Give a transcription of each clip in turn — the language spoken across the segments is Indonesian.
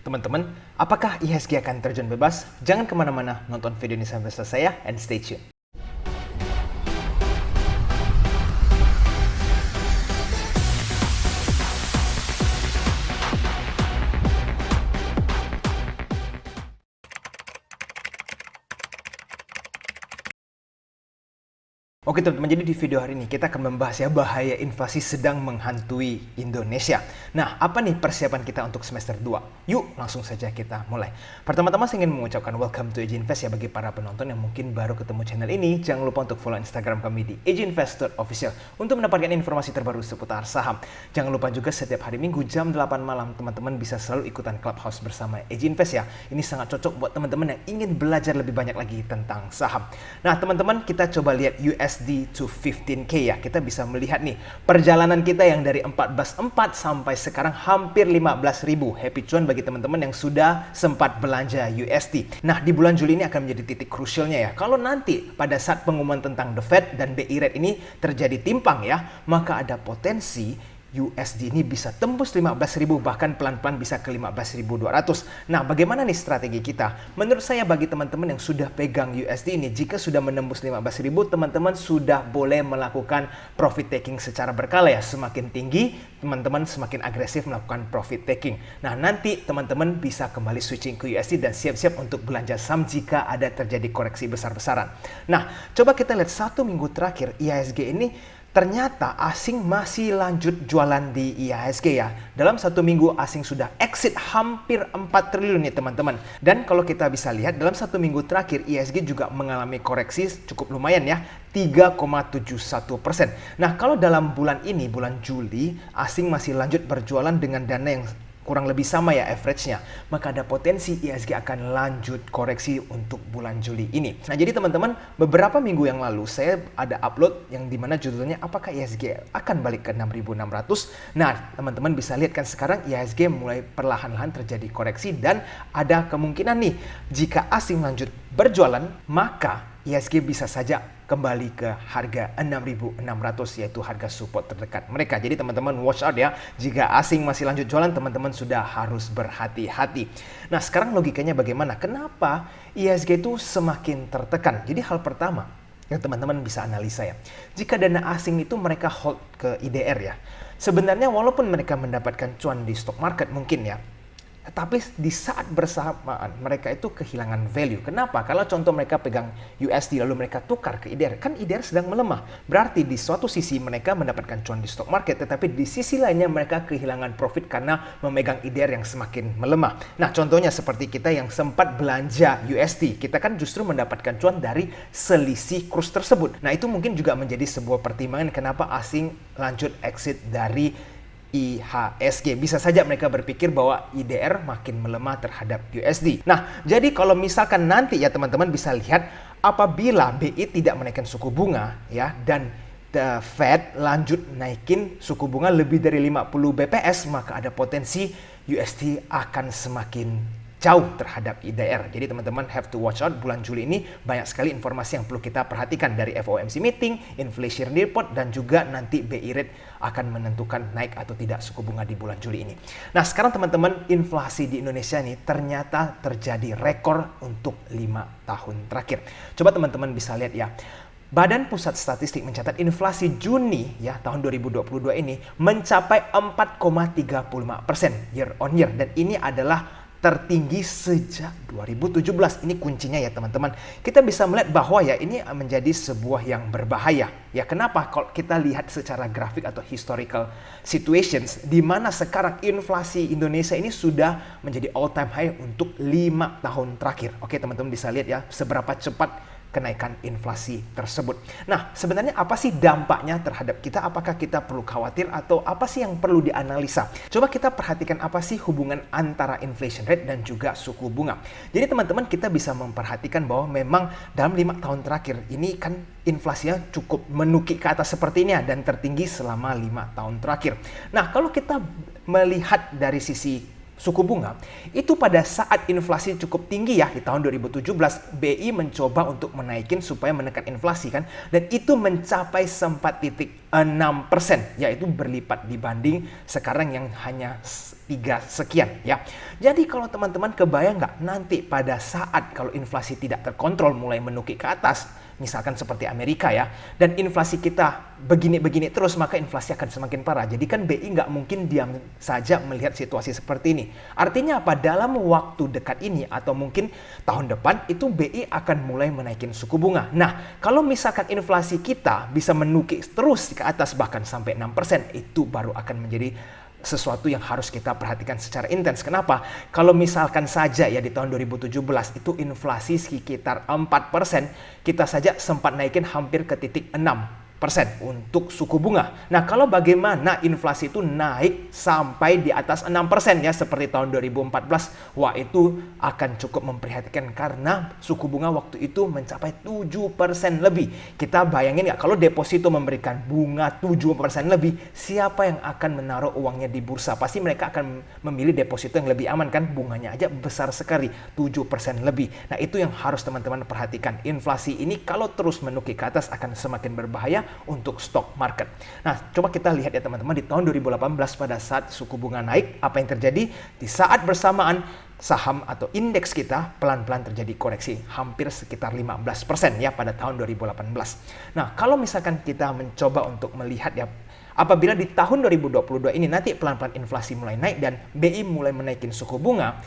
Teman-teman, apakah IHSG akan terjun bebas? Jangan kemana-mana, nonton video ini sampai selesai ya, and stay tuned. Oke teman-teman, jadi di video hari ini kita akan membahas ya bahaya inflasi sedang menghantui Indonesia. Nah, apa nih persiapan kita untuk semester 2? Yuk, langsung saja kita mulai. Pertama-tama saya ingin mengucapkan welcome to EJ Invest ya bagi para penonton yang mungkin baru ketemu channel ini. Jangan lupa untuk follow Instagram kami di ejinvest.official untuk mendapatkan informasi terbaru seputar saham. Jangan lupa juga setiap hari Minggu jam 8 malam teman-teman bisa selalu ikutan Clubhouse bersama EJ Invest ya. Ini sangat cocok buat teman-teman yang ingin belajar lebih banyak lagi tentang saham. Nah, teman-teman, kita coba lihat USD to 15K ya. Kita bisa melihat nih perjalanan kita yang dari 14.4 sampai sekarang hampir 15.000. Happy cuan bagi teman-teman yang sudah sempat belanja USD. Nah, di bulan Juli ini akan menjadi titik krusialnya ya. Kalau nanti pada saat pengumuman tentang The Fed dan BI rate ini terjadi timpang ya, maka ada potensi USD ini bisa tembus 15.000 bahkan pelan-pelan bisa ke 15.200. Nah, bagaimana nih strategi kita? Menurut saya bagi teman-teman yang sudah pegang USD ini, jika sudah menembus 15.000, teman-teman sudah boleh melakukan profit taking secara berkala ya. Semakin tinggi, teman-teman semakin agresif melakukan profit taking. Nah, nanti teman-teman bisa kembali switching ke USD dan siap-siap untuk belanja saham jika ada terjadi koreksi besar-besaran. Nah, coba kita lihat 1 minggu terakhir IHSG ini ternyata asing masih lanjut jualan di IHSG ya. Dalam 1 minggu asing sudah exit hampir 4 triliun nih teman-teman. Dan kalau kita bisa lihat dalam 1 minggu terakhir IHSG juga mengalami koreksi cukup lumayan ya. 3,71%. Nah, kalau dalam bulan ini, bulan Juli, asing masih lanjut berjualan dengan dana yang kurang lebih sama ya average-nya, maka ada potensi IHSG akan lanjut koreksi untuk bulan Juli ini. Nah, jadi teman-teman, beberapa minggu yang lalu saya ada upload yang dimana judulnya apakah IHSG akan balik ke 6.600. Nah, teman-teman bisa lihat kan sekarang IHSG mulai perlahan-lahan terjadi koreksi dan ada kemungkinan nih jika asing lanjut berjualan, maka IHSG bisa saja kembali ke harga 6.600 yaitu harga support terdekat mereka. Jadi teman-teman watch out ya. Jika asing masih lanjut jualan, teman-teman sudah harus berhati-hati. Nah, sekarang logikanya bagaimana? Kenapa IHSG itu semakin tertekan? Jadi hal pertama yang teman-teman bisa analisa ya. Jika dana asing itu mereka hold ke IDR ya. Sebenarnya walaupun mereka mendapatkan cuan di stock market mungkin ya, tapi di saat bersamaan mereka itu kehilangan value. Kenapa? Kalau contoh mereka pegang USD lalu mereka tukar ke IDR, kan IDR sedang melemah. Berarti di suatu sisi mereka mendapatkan cuan di stock market, tetapi di sisi lainnya mereka kehilangan profit karena memegang IDR yang semakin melemah. Nah, contohnya seperti kita yang sempat belanja USD, kita kan justru mendapatkan cuan dari selisih kurs tersebut. Nah, itu mungkin juga menjadi sebuah pertimbangan kenapa asing lanjut exit dari IHSG. Bisa saja mereka berpikir bahwa IDR makin melemah terhadap USD. Nah, jadi kalau misalkan nanti ya teman-teman bisa lihat apabila BI tidak menaikkan suku bunga ya dan The Fed lanjut naikin suku bunga lebih dari 50 BPS, maka ada potensi USD akan semakin jauh terhadap IDR. Jadi teman-teman have to watch out. Bulan Juli ini banyak sekali informasi yang perlu kita perhatikan dari FOMC meeting, inflation report, dan juga nanti BI rate akan menentukan naik atau tidak suku bunga di bulan Juli ini. Nah, sekarang teman-teman, inflasi di Indonesia ini ternyata terjadi rekor untuk 5 tahun terakhir. Coba teman-teman bisa lihat ya. Badan Pusat Statistik mencatat inflasi Juni ya tahun 2022 ini mencapai 4,35% year on year, dan ini adalah tertinggi sejak 2017. Ini kuncinya ya teman-teman. Kita bisa melihat bahwa ya ini menjadi sebuah yang berbahaya. Ya, kenapa? Kalau kita lihat secara grafik atau historical situations, di mana sekarang inflasi Indonesia ini sudah menjadi all time high untuk 5 tahun terakhir. Oke teman-teman bisa lihat ya seberapa cepat kenaikan inflasi tersebut. Nah, sebenarnya apa sih dampaknya terhadap kita? Apakah kita perlu khawatir atau apa sih yang perlu dianalisa? Coba kita perhatikan apa sih hubungan antara inflation rate dan juga suku bunga. Jadi teman-teman kita bisa memperhatikan bahwa memang dalam 5 tahun terakhir ini kan inflasinya cukup menukik ke atas seperti ini ya, dan tertinggi selama 5 tahun terakhir. Nah, kalau kita melihat dari sisi suku bunga, itu pada saat inflasi cukup tinggi ya di tahun 2017, BI mencoba untuk menaikin supaya menekan inflasi kan, dan itu mencapai sempat titik 6%, yaitu berlipat dibanding sekarang yang hanya 3 sekian ya. Jadi kalau teman-teman kebayang nggak nanti pada saat kalau inflasi tidak terkontrol mulai menukik ke atas, misalkan seperti Amerika ya, dan inflasi kita begini-begini terus, maka inflasi akan semakin parah. Jadi kan BI nggak mungkin diam saja melihat situasi seperti ini. Artinya apa? Dalam waktu dekat ini atau mungkin tahun depan itu BI akan mulai menaikin suku bunga. Nah, kalau misalkan inflasi kita bisa menukik terus ke atas bahkan sampai 6%, itu baru akan menjadi sesuatu yang harus kita perhatikan secara intens. Kenapa? Kalau misalkan saja ya di tahun 2017 itu inflasi sekitar 4%, kita saja sempat naikin hampir ke titik 6% untuk suku bunga. Nah, kalau bagaimana inflasi itu naik sampai di atas 6% ya seperti tahun 2014, wah itu akan cukup memprihatinkan karena suku bunga waktu itu mencapai 7% lebih. Kita bayangin nggak kalau deposito memberikan bunga 7% lebih, siapa yang akan menaruh uangnya di bursa? Pasti mereka akan memilih deposito yang lebih aman kan, bunganya aja besar sekali, 7% lebih. Nah, itu yang harus teman-teman perhatikan. Inflasi ini kalau terus menukik ke atas akan semakin berbahaya untuk stock market. Nah, coba kita lihat ya teman-teman, di tahun 2018 pada saat suku bunga naik, apa yang terjadi? Di saat bersamaan saham atau indeks kita pelan-pelan terjadi koreksi hampir sekitar 15% ya pada tahun 2018. Nah, kalau misalkan kita mencoba untuk melihat ya, apabila di tahun 2022 ini nanti pelan-pelan inflasi mulai naik dan BI mulai menaikin suku bunga,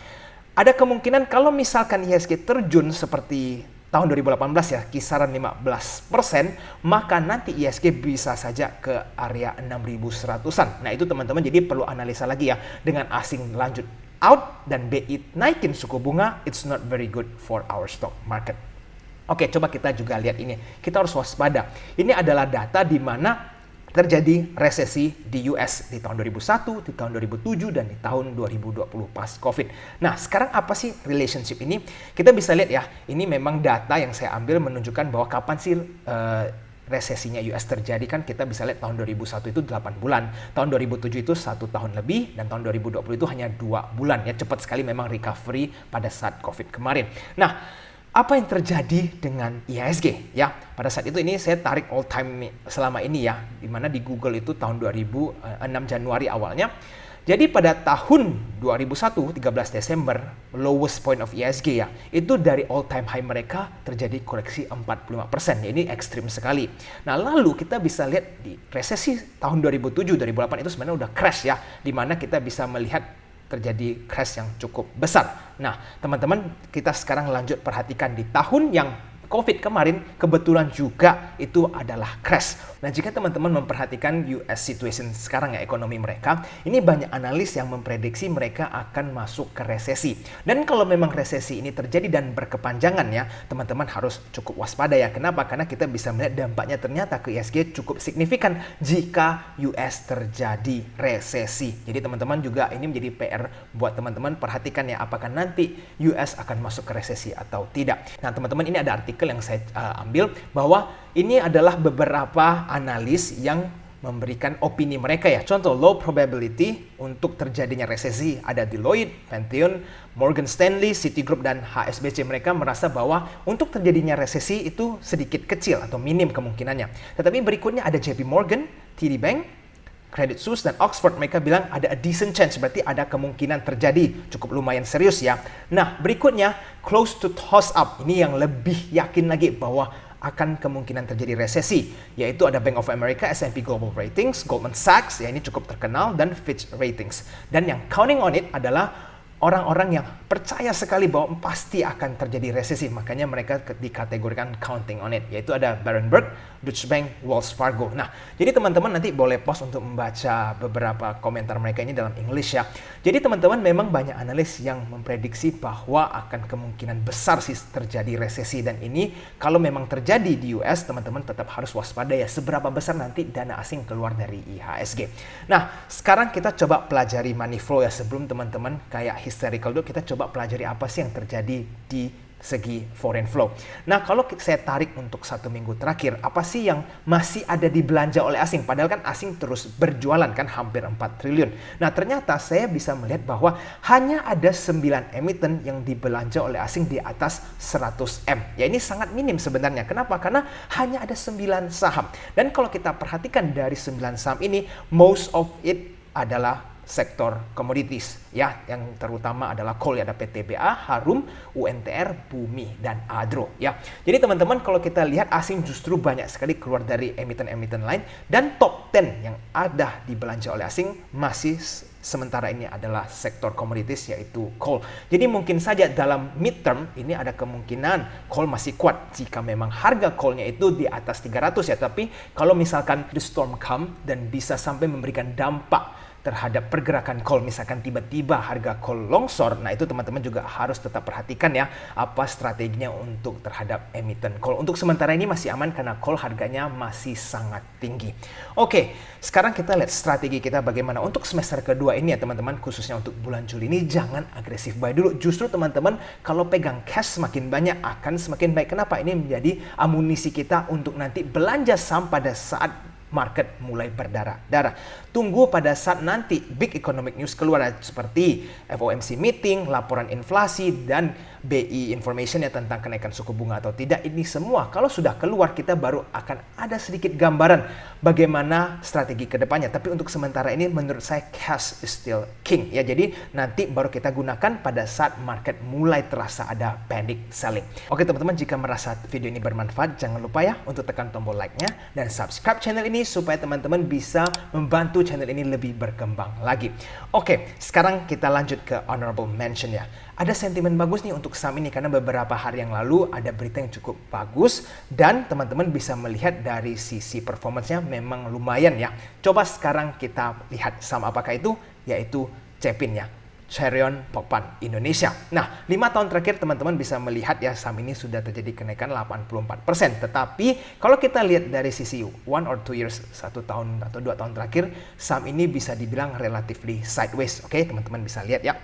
ada kemungkinan kalau misalkan IHSG terjun seperti tahun 2018 ya, kisaran 15%, maka nanti IHSG bisa saja ke area 6.100-an. Nah, itu teman-teman jadi perlu analisa lagi ya. Dengan asing lanjut out dan BI naikin suku bunga, it's not very good for our stock market. Oke, coba kita juga lihat ini. Kita harus waspada. Ini adalah data di mana terjadi resesi di US di tahun 2001, di tahun 2007, dan di tahun 2020 pas COVID. Nah, sekarang apa sih relationship ini? Kita bisa lihat ya, ini memang data yang saya ambil menunjukkan bahwa kapan sih resesinya US terjadi. Kan kita bisa lihat tahun 2001 itu 8 bulan, tahun 2007 itu 1 tahun lebih, dan tahun 2020 itu hanya 2 bulan. Ya, cepat sekali memang recovery pada saat COVID kemarin. Nah, apa yang terjadi dengan IHSG ya? Pada saat itu ini saya tarik all time selama ini ya, dimana di Google itu tahun 2006 Januari awalnya. Jadi pada tahun 2001 13 Desember lowest point of IHSG ya, itu dari all time high mereka terjadi koreksi 45%. Ya, ini ekstrim sekali. Nah, lalu kita bisa lihat di resesi tahun 2007 2008 itu sebenarnya udah crash ya, dimana kita bisa melihat terjadi crash yang cukup besar. Nah, teman-teman, kita sekarang lanjut perhatikan di tahun yang COVID kemarin, kebetulan juga itu adalah crash. Nah, jika teman-teman memperhatikan US situation sekarang ya, ekonomi mereka, ini banyak analis yang memprediksi mereka akan masuk ke resesi. Dan kalau memang resesi ini terjadi dan berkepanjangan ya, teman-teman harus cukup waspada ya. Kenapa? Karena kita bisa melihat dampaknya ternyata ke IHSG cukup signifikan jika US terjadi resesi. Jadi teman-teman juga ini menjadi PR buat teman-teman, perhatikan ya apakah nanti US akan masuk ke resesi atau tidak. Nah, teman-teman, ini ada artikel yang saya ambil bahwa ini adalah beberapa analis yang memberikan opini mereka ya. Contoh, low probability untuk terjadinya resesi ada Deloitte, Pantheon, Morgan Stanley, Citigroup, dan HSBC. Mereka merasa bahwa untuk terjadinya resesi itu sedikit kecil atau minim kemungkinannya. Tetapi berikutnya ada JP Morgan, TD Bank, Credit Suisse, dan Oxford. Mereka bilang ada a decent chance, berarti ada kemungkinan terjadi, cukup lumayan serius ya. Nah, berikutnya close to toss up. Ini yang lebih yakin lagi bahwa akan kemungkinan terjadi resesi, yaitu ada Bank of America, S&P Global Ratings, Goldman Sachs, ya ini cukup terkenal, dan Fitch Ratings. Dan yang counting on it adalah orang-orang yang percaya sekali bahwa pasti akan terjadi resesi, makanya mereka dikategorikan counting on it, yaitu ada Berenberg, Deutsche Bank, Wells Fargo. Nah, jadi teman-teman nanti boleh post untuk membaca beberapa komentar mereka ini dalam English ya. Jadi teman-teman, memang banyak analis yang memprediksi bahwa akan kemungkinan besar sih terjadi resesi, dan ini kalau memang terjadi di US, teman-teman tetap harus waspada ya, seberapa besar nanti dana asing keluar dari IHSG. Nah, sekarang kita coba pelajari money flow ya, sebelum teman-teman kayak hysterical dulu, kita coba pelajari apa sih yang terjadi di segi foreign flow. Nah, kalau saya tarik untuk 1 minggu terakhir, apa sih yang masih ada dibelanja oleh asing? Padahal kan asing terus berjualan kan hampir 4 triliun. Nah, ternyata saya bisa melihat bahwa hanya ada 9 emiten yang dibelanja oleh asing di atas 100 M. Ya, ini sangat minim sebenarnya. Kenapa? Karena hanya ada 9 saham. Dan kalau kita perhatikan dari 9 saham ini, most of it adalah sektor commodities ya, yang terutama adalah coal, ada PTBA, Harum, UNTR, Bumi, dan Adro ya. Jadi teman-teman, kalau kita lihat asing justru banyak sekali keluar dari emiten-emiten lain, dan top 10 yang ada dibelanja oleh asing masih sementara ini adalah sektor commodities, yaitu coal. Jadi mungkin saja dalam midterm ini ada kemungkinan coal masih kuat jika memang harga coalnya itu di atas 300 ya. Tapi kalau misalkan the storm come dan bisa sampai memberikan dampak terhadap pergerakan coal, misalkan tiba-tiba harga coal longsor, nah itu teman-teman juga harus tetap perhatikan ya, apa strateginya untuk terhadap emiten coal. Untuk sementara ini masih aman karena coal harganya masih sangat tinggi. Oke, sekarang kita lihat strategi kita bagaimana untuk semester kedua ini ya teman-teman, khususnya untuk bulan Juli ini jangan agresif buy dulu. Justru teman-teman kalau pegang cash semakin banyak akan semakin baik. Kenapa? Ini menjadi amunisi kita untuk nanti belanja saham pada saat market mulai berdarah-darah. Tunggu pada saat nanti big economic news keluar seperti FOMC meeting, laporan inflasi, dan BI information ya tentang kenaikan suku bunga atau tidak. Ini semua kalau sudah keluar kita baru akan ada sedikit gambaran bagaimana strategi kedepannya. Tapi untuk sementara ini menurut saya cash is still king ya. Jadi nanti baru kita gunakan pada saat market mulai terasa ada panic selling. Oke teman-teman, jika merasa video ini bermanfaat jangan lupa ya untuk tekan tombol like-nya dan subscribe channel ini supaya teman-teman bisa membantu channel ini lebih berkembang lagi. Oke, sekarang kita lanjut ke honorable mention ya. Ada sentimen bagus nih untuk saham ini karena beberapa hari yang lalu ada berita yang cukup bagus dan teman-teman bisa melihat dari sisi performance-nya memang lumayan ya. Coba sekarang kita lihat saham apakah itu, yaitu Cepin ya. Cherion Pokpan Indonesia. Nah, 5 tahun terakhir teman-teman bisa melihat ya saham ini sudah terjadi kenaikan 84%. Tetapi kalau kita lihat dari sisi 1 or 2 years, 1 tahun atau 2 tahun terakhir, saham ini bisa dibilang relatively sideways. Oke, teman-teman bisa lihat ya.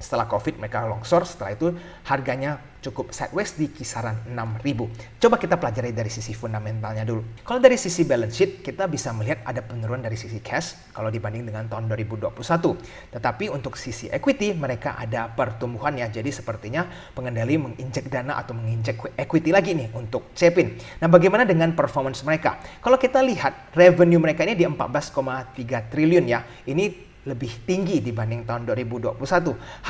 Setelah COVID mereka longsor, setelah itu harganya cukup sideways di kisaran 6.000. Coba kita pelajari dari sisi fundamentalnya dulu. Kalau dari sisi balance sheet, kita bisa melihat ada penurunan dari sisi cash kalau dibanding dengan tahun 2021. Tetapi untuk sisi equity, mereka ada pertumbuhan ya. Jadi sepertinya pengendali menginjek dana atau menginjek equity lagi nih untuk Cepin. Nah, bagaimana dengan performance mereka? Kalau kita lihat revenue mereka ini di 14,3 triliun ya. Ini lebih tinggi dibanding tahun 2021.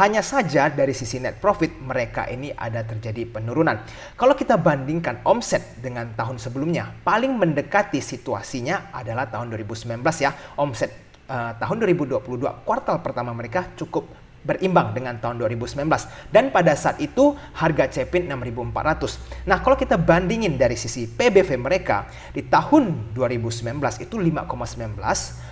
Hanya saja dari sisi net profit mereka ini ada terjadi penurunan. Kalau kita bandingkan omset dengan tahun sebelumnya, paling mendekati situasinya adalah tahun 2019 ya. Omset tahun 2022 kuartal pertama mereka cukup berimbang dengan tahun 2019 dan pada saat itu harga Cepin 6.400. Nah, kalau kita bandingin dari sisi PBV mereka di tahun 2019 itu 5,19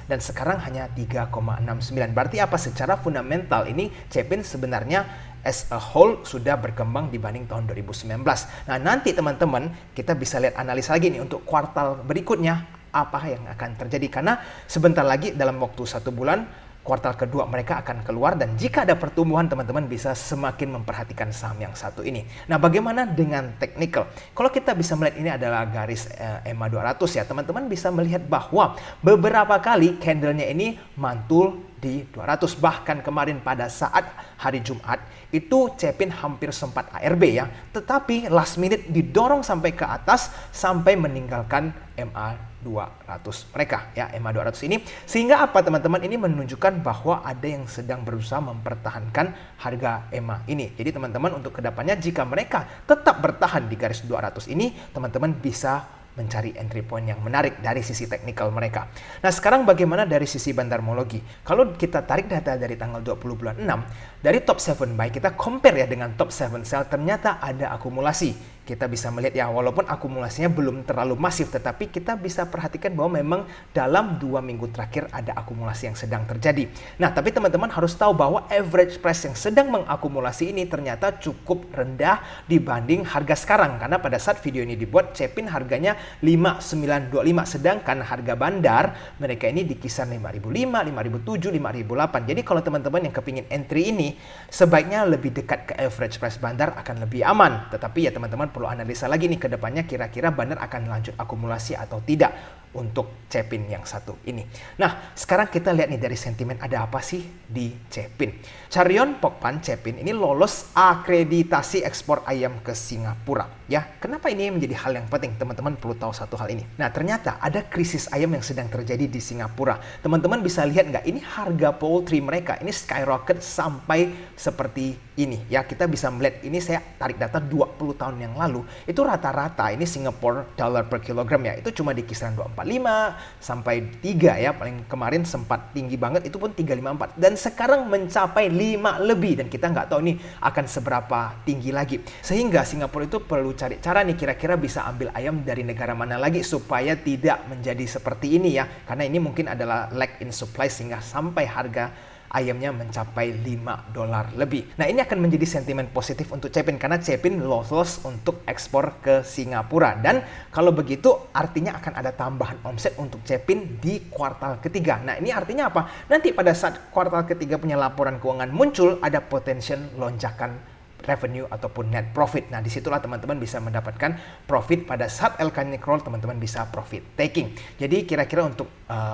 dan sekarang hanya 3,69. Berarti apa? Secara fundamental ini Cepin sebenarnya as a whole sudah berkembang dibanding tahun 2019. Nah, nanti teman-teman kita bisa lihat analisa lagi nih untuk kuartal berikutnya apa yang akan terjadi karena sebentar lagi dalam waktu 1 bulan kuartal kedua mereka akan keluar dan jika ada pertumbuhan teman-teman bisa semakin memperhatikan saham yang satu ini. Nah, bagaimana dengan technical? Kalau kita bisa melihat ini adalah garis EMA 200 ya, teman-teman bisa melihat bahwa beberapa kali candlenya ini mantul di 200. Bahkan kemarin pada saat hari Jumat itu Cepin hampir sempat ARB ya, tetapi last minute didorong sampai ke atas sampai meninggalkan MA 200 mereka ya, MA 200 ini. Sehingga apa teman-teman? Ini menunjukkan bahwa ada yang sedang berusaha mempertahankan harga EMA ini. Jadi teman-teman untuk kedepannya jika mereka tetap bertahan di garis 200 ini, teman-teman bisa mencari entry point yang menarik dari sisi teknikal mereka. Nah, sekarang bagaimana dari sisi bandarmologi? Kalau kita tarik data dari tanggal 20 bulan 6, dari top 7 buy kita compare ya dengan top 7 sell, ternyata ada akumulasi. kita bisa melihat ya, walaupun akumulasinya belum terlalu masif, tetapi kita bisa perhatikan bahwa memang dalam 2 minggu terakhir ada akumulasi yang sedang terjadi. Nah, tapi teman-teman harus tahu bahwa average price yang sedang mengakumulasi ini ternyata cukup rendah dibanding harga sekarang. Karena pada saat video ini dibuat, Cepin harganya 5.925, sedangkan harga bandar mereka ini di kisaran 5.005, 5.007, 5.008. Jadi kalau teman-teman yang kepingin entry ini, sebaiknya lebih dekat ke average price bandar akan lebih aman. Tetapi ya teman-teman perlu analisa lagi nih ke depannya, kira-kira bandar akan lanjut akumulasi atau tidak untuk Cepin yang satu ini. Nah, sekarang kita lihat nih dari sentimen ada apa sih di Cepin. Charion Pokpan Cepin ini lolos akreditasi ekspor ayam ke Singapura. Ya, kenapa ini menjadi hal yang penting? Teman-teman perlu tahu satu hal ini. Nah, ternyata ada krisis ayam yang sedang terjadi di Singapura. Teman-teman bisa lihat nggak? Ini harga poultry mereka ini skyrocket sampai seperti ini. Ya, kita bisa melihat ini, saya tarik data 20 tahun yang lalu. Itu rata-rata ini Singapore dollar per kilogram ya. Itu cuma di kisaran 245 sampai 3 ya. Paling kemarin sempat tinggi banget, itu pun 354. Dan sekarang mencapai 5 lebih. Dan kita nggak tahu nih akan seberapa tinggi lagi. Sehingga Singapura itu perlu cari cara nih, kira-kira bisa ambil ayam dari negara mana lagi supaya tidak menjadi seperti ini ya. Karena ini mungkin adalah lack in supply sehingga sampai harga ayamnya mencapai $5 lebih. Nah, ini akan menjadi sentimen positif untuk Cepin karena Cepin lolos untuk ekspor ke Singapura. Dan kalau begitu artinya akan ada tambahan omset untuk Cepin di kuartal ketiga. Nah, ini artinya apa? Nanti pada saat kuartal ketiga punya laporan keuangan muncul, ada potensial lonjakan revenue ataupun net profit. Nah, disitulah teman-teman bisa mendapatkan profit pada saat LK roll, teman-teman bisa profit taking. Jadi kira-kira untuk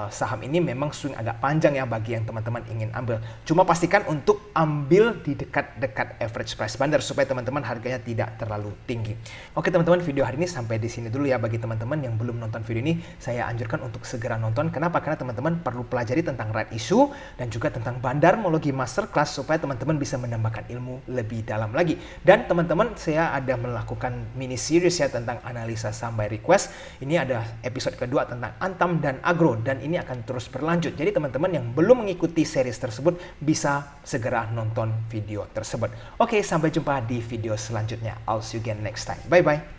saham ini memang swing agak panjang ya bagi yang teman-teman ingin ambil. Cuma pastikan untuk ambil di dekat-dekat average price bandar supaya teman-teman harganya tidak terlalu tinggi. Oke teman-teman, video hari ini sampai di sini dulu ya. Bagi teman-teman yang belum nonton video ini, saya anjurkan untuk segera nonton. Kenapa? Karena teman-teman perlu pelajari tentang right issue dan juga tentang bandarmologi masterclass supaya teman-teman bisa menambahkan ilmu lebih dalam lagi. Dan teman-teman, saya ada melakukan mini series ya tentang analisa saham by request. Ini ada episode kedua tentang Antam dan Agro dan ini akan terus berlanjut. Jadi teman-teman yang belum mengikuti series tersebut bisa segera nonton video tersebut. Oke, sampai jumpa di video selanjutnya. I'll see you again next time. Bye bye.